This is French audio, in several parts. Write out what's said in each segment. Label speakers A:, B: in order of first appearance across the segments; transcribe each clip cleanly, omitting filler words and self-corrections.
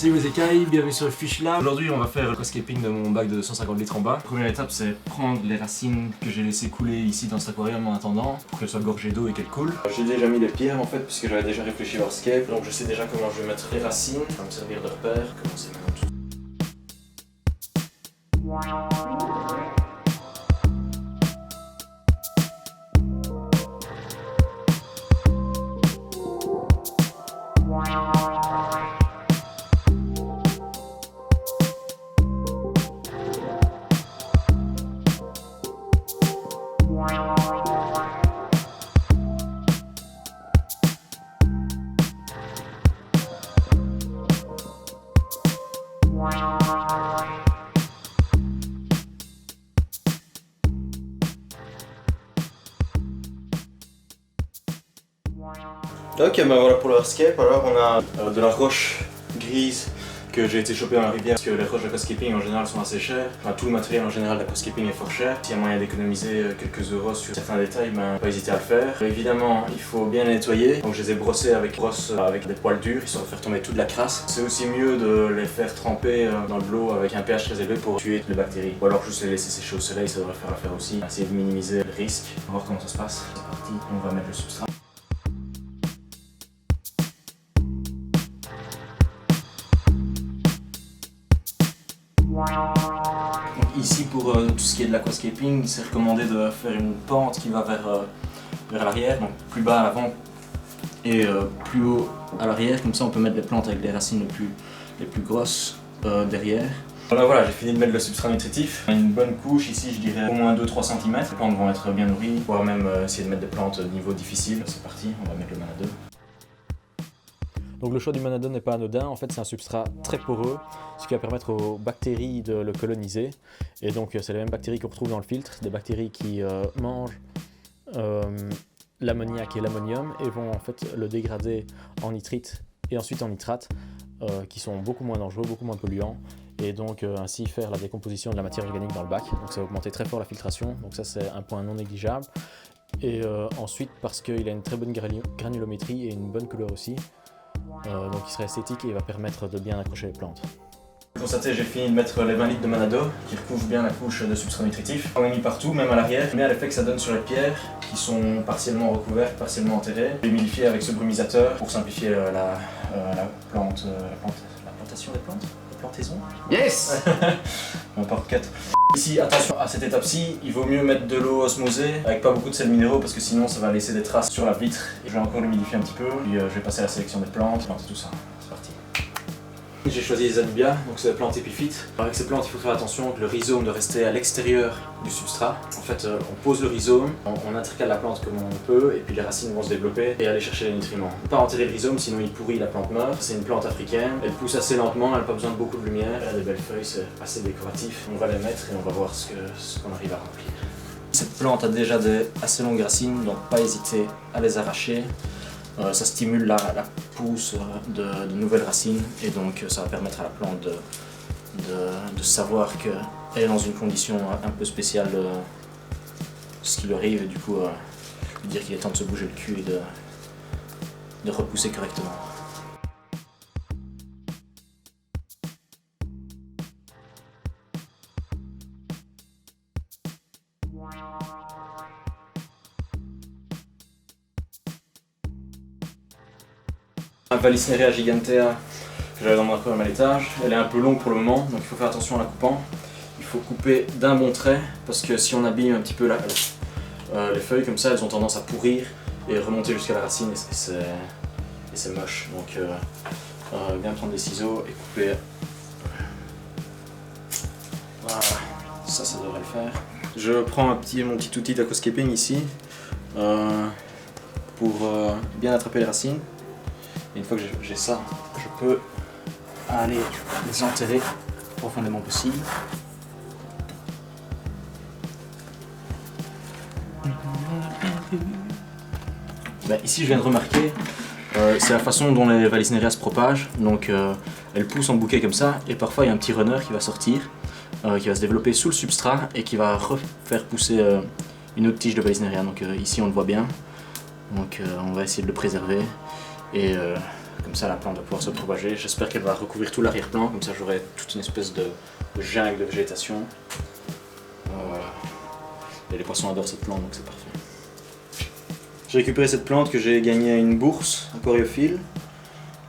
A: Salut les écailles, bienvenue sur le Fish Lab. Aujourd'hui on va faire l'aquascaping de mon bac de 250 litres en bas. La première étape c'est prendre les racines que j'ai laissé couler ici dans cet aquarium en attendant pour qu'elles soient gorgées d'eau et qu'elles coulent. J'ai déjà mis les pierres en fait puisque j'avais déjà réfléchi à l'aquascape, donc je sais déjà comment je vais mettre les racines, ça va me servir de repère. Commencer maintenant tout. Ok, ben voilà pour le aquascape. Alors on a de la roche grise que j'ai été choper dans la rivière parce que les roches d'aquascaping en général sont assez chères. Enfin, tout le matériel en général d'aquascaping est fort cher. S'il y a moyen d'économiser quelques euros sur certains détails, ben pas hésiter à le faire. Évidemment, il faut bien les nettoyer. Donc je les ai brossés avec des poils durs, histoire de faire tomber toute la crasse. C'est aussi mieux de les faire tremper dans de l'eau avec un pH très élevé pour tuer les bactéries. Ou alors juste les laisser sécher au soleil, ça devrait faire l'affaire aussi. Essayer de minimiser le risque. On va voir comment ça se passe. C'est parti, on va mettre le substrat. Donc ici pour tout ce qui est de l'aquascaping, c'est recommandé de faire une pente qui va vers l'arrière, donc plus bas à l'avant et plus haut à l'arrière, comme ça on peut mettre des plantes avec les racines les plus grosses derrière. Voilà, j'ai fini de mettre le substrat nutritif. Une bonne couche ici, je dirais au moins 2-3 cm. Les plantes vont être bien nourries, voire même essayer de mettre des plantes de niveau difficile. C'est parti, on va mettre le Manado.
B: Donc le choix du Manado n'est pas anodin, en fait c'est un substrat très poreux, ce qui va permettre aux bactéries de le coloniser. Et donc c'est les mêmes bactéries qu'on retrouve dans le filtre, des bactéries qui mangent l'ammoniac et l'ammonium et vont en fait le dégrader en nitrite et ensuite en nitrate, qui sont beaucoup moins dangereux, beaucoup moins polluants, et donc ainsi faire la décomposition de la matière organique dans le bac. Donc ça va augmenter très fort la filtration, donc ça c'est un point non négligeable. Et ensuite parce qu'il a une très bonne granulométrie et une bonne couleur aussi. Donc il sera esthétique et il va permettre de bien accrocher les plantes.
A: Constatez, j'ai fini de mettre les 20 litres de Manado qui recouvrent bien la couche de substrat nutritif. On l'a mis partout, même à l'arrière. J'aime bien l'effet que ça donne sur les pierres qui sont partiellement recouvertes, partiellement enterrées. J'ai humidifié avec ce brumisateur pour simplifier la plantation des plantes, la plantaison.
B: Yes.
A: On part 4. Ici, attention à cette étape-ci, il vaut mieux mettre de l'eau osmosée avec pas beaucoup de sels minéraux parce que sinon ça va laisser des traces sur la vitre. Je vais encore l'humidifier un petit peu, puis je vais passer à la sélection des plantes, planter tout ça. C'est parti. J'ai choisi les Anubia, donc c'est des plantes épiphytes. Avec ces plantes, il faut faire attention que le rhizome doit rester à l'extérieur du substrat. En fait, on pose le rhizome, on intercale la plante comme on peut, et puis les racines vont se développer et aller chercher les nutriments. On ne peut pas enterrer le rhizome, sinon il pourrit, la plante meurt. C'est une plante africaine, elle pousse assez lentement, elle n'a pas besoin de beaucoup de lumière, elle a des belles feuilles, c'est assez décoratif. On va les mettre et on va voir ce qu'on arrive à remplir. Cette plante a déjà des assez longues racines, donc pas hésiter à les arracher. Ça stimule la pousse de nouvelles racines et donc ça va permettre à la plante de savoir qu'elle est dans une condition un peu spéciale de ce qui lui arrive et du coup lui dire qu'il est temps de se bouger le cul et de repousser correctement. La Vallisneria gigantea que j'avais dans mon aquarium à l'étage, elle est un peu longue pour le moment, donc il faut faire attention en la coupant. Il faut couper d'un bon trait, parce que si on abîme un petit peu les feuilles comme ça, elles ont tendance à pourrir et remonter jusqu'à la racine et c'est moche. Donc bien prendre des ciseaux et couper. Voilà, ça devrait le faire. Je prends mon petit outil d'aquascaping ici pour bien attraper les racines. Et une fois que j'ai ça, je peux aller les enterrer profondément possible. Ben, ici je viens de remarquer, c'est la façon dont les Vallisneria se propagent. Donc elles poussent en bouquet comme ça et parfois il y a un petit runner qui va sortir, qui va se développer sous le substrat et qui va refaire pousser une autre tige de Vallisneria. Donc ici on le voit bien, donc on va essayer de le préserver et Comme ça la plante va pouvoir se propager. J'espère qu'elle va recouvrir tout l'arrière-plan, comme ça j'aurai toute une espèce de jungle de végétation. Et les poissons adorent cette plante, donc c'est parfait. J'ai récupéré cette plante que j'ai gagnée à une bourse aquariophile.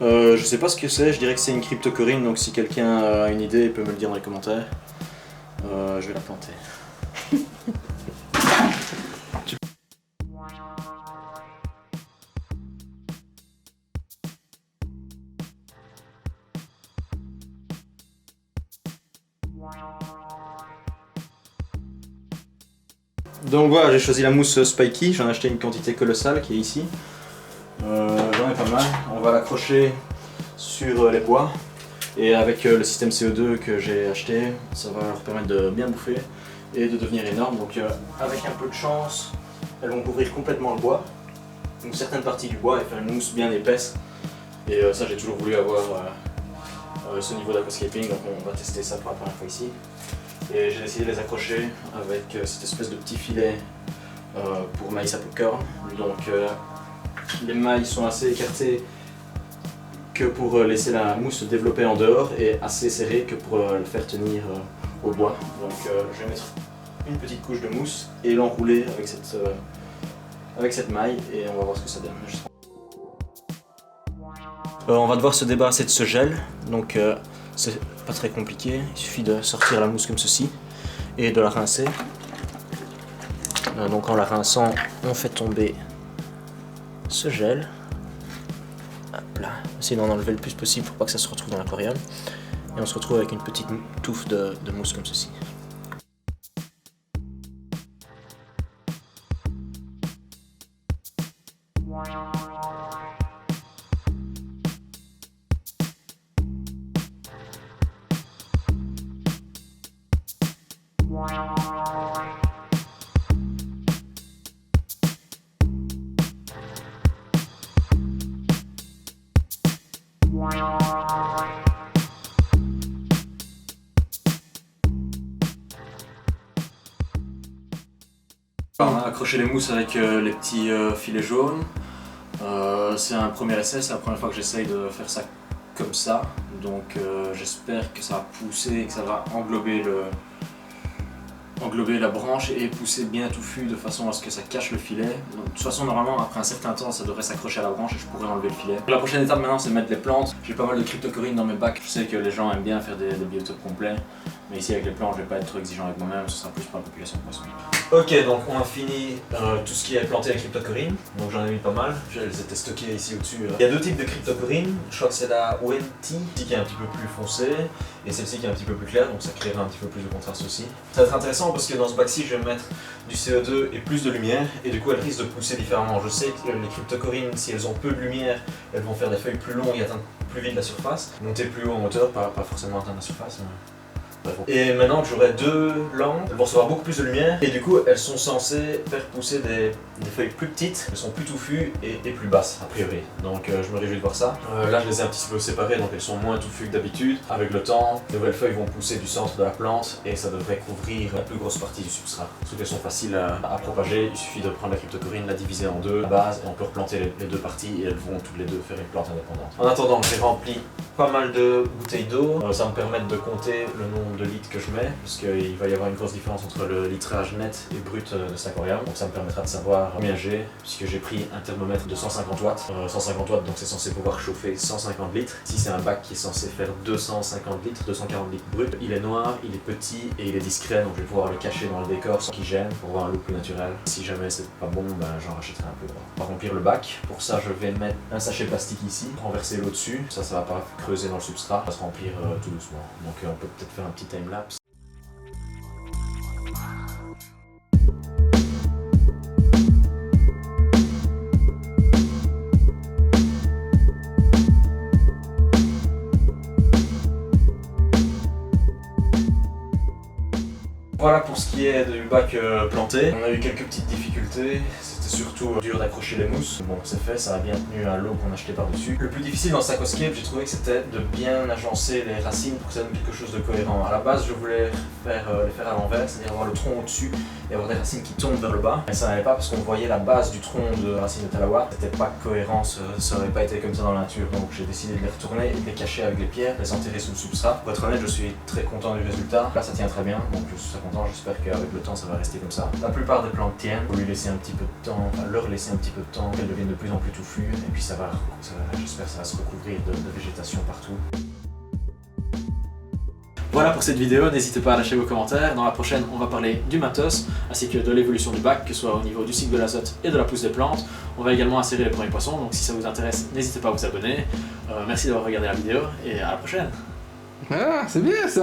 A: Je sais pas ce que c'est, je dirais que c'est une cryptocorine, donc si quelqu'un a une idée, il peut me le dire dans les commentaires. Je vais la planter. Donc voilà, j'ai choisi la mousse Spiky, j'en ai acheté une quantité colossale qui est ici. J'en ai pas mal, on va l'accrocher sur les bois et avec le système CO2 que j'ai acheté, ça va leur permettre de bien bouffer et de devenir énorme. Donc avec un peu de chance, elles vont couvrir complètement le bois, une certaine partie du bois et faire une mousse bien épaisse. Et ça j'ai toujours voulu avoir ce niveau d'aquascaping, donc on va tester ça pour la première fois ici. Et j'ai décidé de les accrocher avec cette espèce de petit filet pour maïs à popcorn. Donc les mailles sont assez écartées que pour laisser la mousse se développer en dehors et assez serrées que pour le faire tenir au bois. Donc je vais mettre une petite couche de mousse et l'enrouler avec cette maille et on va voir ce que ça donne. On va devoir se débarrasser de ce gel, donc c'est pas très compliqué, il suffit de sortir la mousse comme ceci et de la rincer. Donc en la rinçant, on fait tomber ce gel. Hop là, essayez d'en enlever le plus possible pour pas que ça se retrouve dans l'aquarium. Et on se retrouve avec une petite touffe de mousse comme ceci. On a accroché les mousses avec les petits filets jaunes. C'est un premier essai, c'est la première fois que j'essaye de faire ça comme ça. Donc j'espère que ça va pousser et que ça va englober la branche et pousser bien touffu de façon à ce que ça cache le filet. Donc, de toute façon normalement après un certain temps ça devrait s'accrocher à la branche et je pourrais enlever le filet. La prochaine étape maintenant c'est de mettre les plantes. J'ai pas mal de cryptocorines dans mes bacs. Je sais que les gens aiment bien faire des biotopes complets. Mais ici avec les plantes je vais pas être trop exigeant avec moi-même, ce sera plus pour la population de poissons. Ok, donc on a fini tout ce qui est planté à cryptocorine, donc j'en ai mis pas mal, je les ai stockées ici au-dessus. Il y a deux types de cryptocorine, je crois que c'est la Wenti qui est un petit peu plus foncée et celle-ci qui est un petit peu plus claire, donc ça créera un petit peu plus de contraste aussi. Ça va être intéressant parce que dans ce bac-ci je vais mettre du CO2 et plus de lumière et du coup elles risquent de pousser différemment. Je sais que les cryptocorines, si elles ont peu de lumière, elles vont faire des feuilles plus longues et atteindre plus vite la surface, monter plus haut en hauteur, pas forcément atteindre la surface. Et maintenant que j'aurai deux lampes, elles vont recevoir beaucoup plus de lumière et du coup elles sont censées faire pousser des feuilles plus petites, elles sont plus touffues et plus basses a priori. Donc je me réjouis de voir ça. Là je les ai un petit peu séparées donc elles sont moins touffues que d'habitude. Avec le temps, les nouvelles feuilles vont pousser du centre de la plante et ça devrait couvrir la plus grosse partie du substrat. Sauf qu'elles sont faciles à propager, il suffit de prendre la cryptocorine, la diviser en deux, la base et on peut replanter les deux parties et elles vont toutes les deux faire une plante indépendante. En attendant j'ai rempli pas mal de bouteilles d'eau, ça va me permettre de compter le nombre de litres que je mets, parce qu'il va y avoir une grosse différence entre le litrage net et brut de cet aquarium, donc ça me permettra de savoir combien j'ai, puisque j'ai pris un thermomètre de 150 watts, 150 watts donc c'est censé pouvoir chauffer 150 litres, si c'est un bac qui est censé faire 250 litres, 240 litres brut, il est noir, il est petit et il est discret, donc je vais pouvoir le cacher dans le décor sans qu'il gêne, pour avoir un look plus naturel. Si jamais c'est pas bon, ben, j'en rachèterai un peu. On va remplir le bac, pour ça je vais mettre un sachet plastique ici, renverser l'eau dessus, ça va pas creuser dans le substrat, ça va se remplir tout doucement. Donc on peut peut-être faire un petit timelapse. Voilà pour ce qui est du bac planté. On a eu quelques petites difficultés. C'était surtout dur d'accrocher les mousses. Bon, c'est fait, ça a bien tenu à l'eau qu'on achetait par-dessus. Le plus difficile dans Aquascape, j'ai trouvé que c'était de bien agencer les racines pour que ça donne quelque chose de cohérent. À la base, je voulais les faire à l'envers, c'est-à-dire avoir le tronc au-dessus et avoir des racines qui tombent vers le bas. Mais ça n'allait pas parce qu'on voyait la base du tronc de racine de Talawa. C'était pas cohérent, ça n'aurait pas été comme ça dans la nature. Donc j'ai décidé de les retourner et de les cacher avec les pierres, les enterrer sous le substrat. Pour être honnête, je suis très content du résultat. Là, ça tient très bien, donc je suis très content. J'espère qu'avec le temps, ça va rester comme ça. La plupart des plantes tiennent. Il faut lui laisser un petit peu de temps, leur laisser un petit peu de temps, qu'elles deviennent de plus en plus touffues. Et puis j'espère que ça va se recouvrir de végétation partout. Voilà pour cette vidéo, n'hésitez pas à lâcher vos commentaires. Dans la prochaine, on va parler du matos, ainsi que de l'évolution du bac, que ce soit au niveau du cycle de l'azote et de la pousse des plantes. On va également insérer les premiers poissons, donc si ça vous intéresse, n'hésitez pas à vous abonner. Merci d'avoir regardé la vidéo, et à la prochaine.
C: Ah, c'est bien ça.